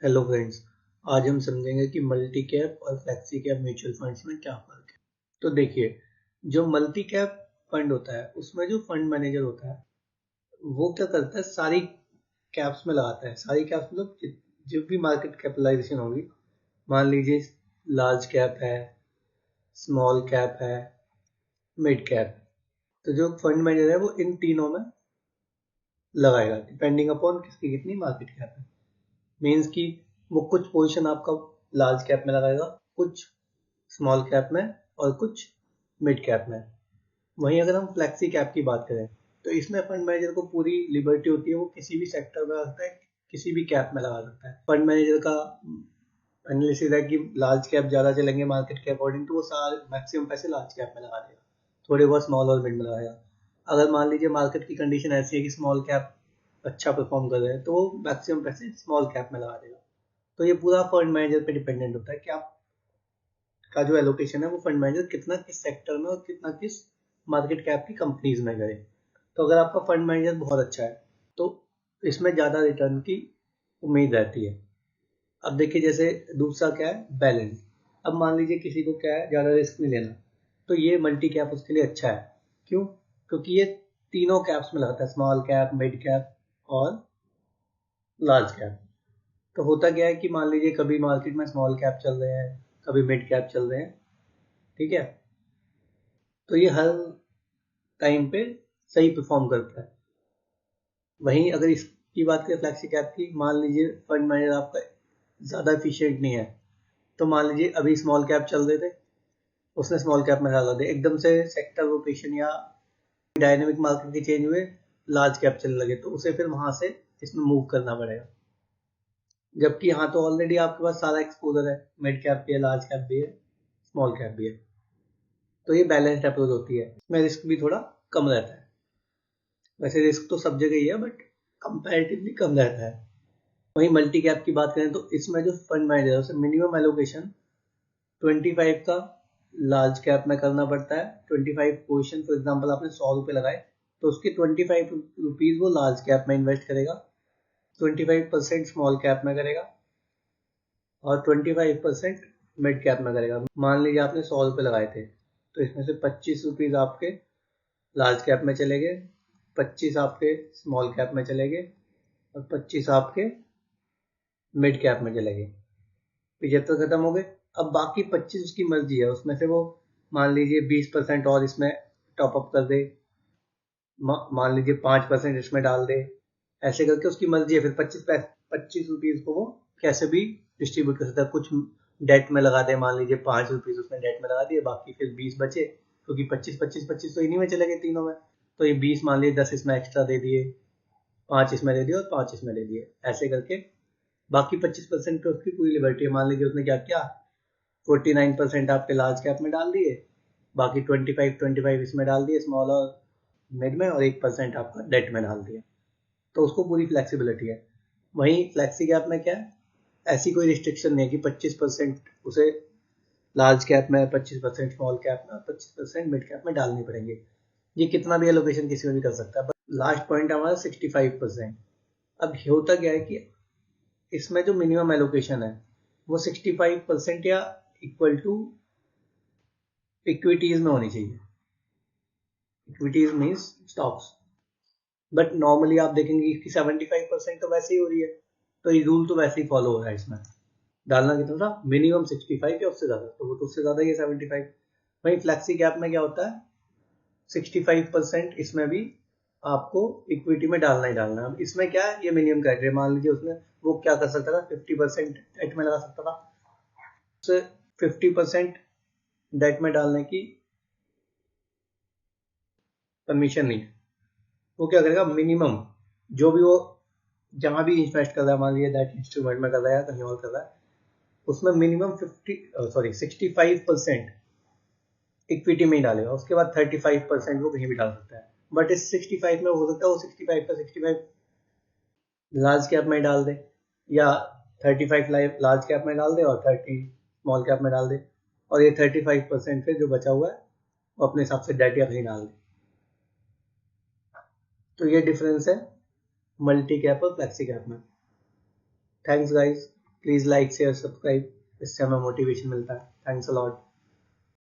Hello friends. आज हम समझेंगे कि मल्टी कैप और फ्लेक्सी कैप म्यूचुअल फंड्स में क्या फ़र्क है। तो देखिए, जो मल्टी कैप फंड होता है उसमें जो फंड मैनेजर होता है वो क्या करता है, सारी कैप्स में लगाता है। सारी कैप्स मतलब जो भी मार्केट कैपिटलाइजेशन होगी, मान लीजिए लार्ज कैप है, स्मॉल कैप है, मिड कैप। तो जो फंड मैनेजर है वो इन तीनों में लगाएगा डिपेंडिंग अपॉन किसकी कितनी मार्केट कैप है। मीन्स कि वो कुछ पोजीशन आपका लार्ज कैप में लगाएगा, कुछ स्मॉल कैप में और कुछ मिड कैप में। वहीं अगर हम फ्लेक्सी कैप की बात करें तो इसमें फंड मैनेजर को पूरी लिबर्टी होती है, वो किसी भी सेक्टर में लगा सकता है, किसी भी कैप में लगा सकता है। फंड मैनेजर का एनालिसिस है कि लार्ज कैप ज़्यादा चलेंगे मार्केट के अकॉर्डिंग, तो वो सारे मैक्सिमम पैसे लार्ज कैप में लगा देगा, थोड़े बहुत स्मॉल और मिड में लगाएगा। अगर मान लीजिए मार्केट की कंडीशन ऐसी है कि स्मॉल कैप अच्छा परफॉर्म कर रहे हैं तो वो मैक्सिमम पैसे स्मॉल कैप में लगा देगा। तो ये पूरा फंड मैनेजर पे डिपेंडेंट होता है कि आप का जो एलोकेशन है वो फंड मैनेजर कितना किस सेक्टर में और कितना किस मार्केट कैप की कंपनीज में करे। तो अगर आपका फंड मैनेजर बहुत अच्छा है तो इसमें ज़्यादा रिटर्न की उम्मीद रहती है। अब देखिए, जैसे दूसरा क्या है, बैलेंस। अब मान लीजिए किसी को क्या है, ज़्यादा रिस्क नहीं लेना, तो ये मल्टी कैप उसके लिए अच्छा है। क्यों? क्योंकि ये तीनों कैप्स में लगता है, स्मॉल कैप, मिड कैप और लार्ज कैप। तो होता क्या है कि मान लीजिए कभी मार्केट में स्मॉल कैप चल रहे हैं, कभी मिड कैप चल रहे हैं, ठीक है, तो ये हर टाइम पे सही परफॉर्म करता है। वहीं अगर इसकी बात करें फ्लैक्सी कैप की, मान लीजिए फंड मैनेजर आपका ज़्यादा एफिशिएंट नहीं है, तो मान लीजिए अभी स्मॉल कैप चल रहे थे, उसने स्मॉल कैप में डाला दे, एकदम से सेक्टर रोटेशन या डायनेमिक मार्केट के चेंज हुए, लार्ज कैप चलने लगे, तो उसे फिर वहां से इसमें मूव करना पड़ेगा। जबकि यहाँ तो ऑलरेडी आपके पास सारा एक्सपोजर है, मिड कैप भी है, लार्ज कैप भी है, स्मॉल कैप भी है। तो ये बैलेंस्ड अप्रोच होती है, इसमें रिस्क भी थोड़ा कम रहता है। वैसे रिस्क तो सब जगह ही है बट कंपैरेटिवली कम रहता है। वहीं मल्टी कैप की बात करें तो इसमें जो फंड मैनेजर है उसे मिनिमम एलोकेशन 25 का लार्ज कैप में करना पड़ता है। 25 पोजिशन, फॉर एग्जाम्पल आपने 100 रुपये लगाए तो उसके 25 रुपीज वो लार्ज कैप में इन्वेस्ट करेगा, 25% स्मॉल कैप में करेगा और 25% मिड कैप में करेगा। मान लीजिए आपने 100 रुपये लगाए थे, तो इसमें से 25 रुपीज आपके लार्ज कैप में चले गए, 25 आपके स्मॉल कैप में चले गए और 25 आपके मिड कैप में चले गए। 75 खत्म हो गए। अब बाकी 25 उसकी मर्जी है, उसमें से वो मान लीजिए 20% और इसमें टॉप अप कर दे, मान लीजिए 5% इसमें डाल दे, ऐसे करके उसकी मर्जी है। फिर 25 रुपीज को वो कैसे भी डिस्ट्रीब्यूट कर सकता है। कुछ डेट में लगा दे, मान लीजिए 5 रुपीज उसने डेट में लगा दिए, बाकी फिर 20 बचे, क्योंकि 25 25 25 तो इन्हीं में चले गए तीनों में। तो ये 20 मान लीजिए 10 इसमें एक्स्ट्रा दे दिए, 5 इसमें दे दिए और 5 इसमें दे दिए, ऐसे करके बाकी 25% पे उसकी पूरी लिबर्टी है। मान लीजिए उसने क्या किया, 49% आपके लार्ज कैप में डाल दिए, बाकी 25 इसमें डाल दिए स्मॉल और मिड में, और 1% आपका डेट में डाल दिया, तो उसको पूरी फ्लेक्सिबिलिटी है। वहीं फ्लेक्सी कैप में क्या है, ऐसी कोई रिस्ट्रिक्शन नहीं है कि 25% उसे लार्ज कैप में, 25% स्मॉल कैप में और 25% मिड कैप में डालनी पड़ेंगे। ये कितना भी एलोकेशन किसी में भी कर सकता है। बट लास्ट पॉइंट हमारा 65%। अब होता क्या है कि इसमें जो मिनिमम एलोकेशन है वो 65% या इक्वल टू इक्विटीज में होनी चाहिए। Equities means stocks. But normally आप देखेंगे कि 75% तो वैसे ही हो रही है, तो ये रूल तो वैसे ही फॉलो हो रहा है। इसमें डालना कितना था, मिनिमम 65 या उससे ज्यादा, तो वो तो उससे ज्यादा ही है 75। वहीं फ्लैक्सी कैप में क्या होता है, 65% इसमें भी आपको इक्विटी में डालना ही डालना है। अब इसमें क्या है, ये मिनिमम क्राइटेरिया। मान लीजिए उसने वो क्या कर सकता था, 50% डेट में लगा सकता था, उसे 50% डेट में डालने की परमिशन नहीं है। वो क्या करेगा, मिनिमम जो भी वो जहां भी इन्वेस्ट कर रहा है, मान लीजिए दैट इंस्ट्रूमेंट में कर रहा है या कहीं और कर रहा है, उसमें मिनिमम 65% इक्विटी में ही डालेगा। उसके बाद 35% वो कहीं भी डाल सकता है। बट इस 65 में हो सकता है वो 65 का 65 लार्ज कैप में डाल दे, या 35 लार्ज कैप में डाल दे और 30 स्मॉल कैप में डाल दे, और ये 35% फिर जो बचा हुआ है वो अपने हिसाब से डेट या कहीं डाल दे। तो ये डिफरेंस है मल्टी कैप और फ्लेक्सी कैप में। Thanks guys. Please like share subscribe, इससे हमें मोटिवेशन मिलता है। Thanks a lot.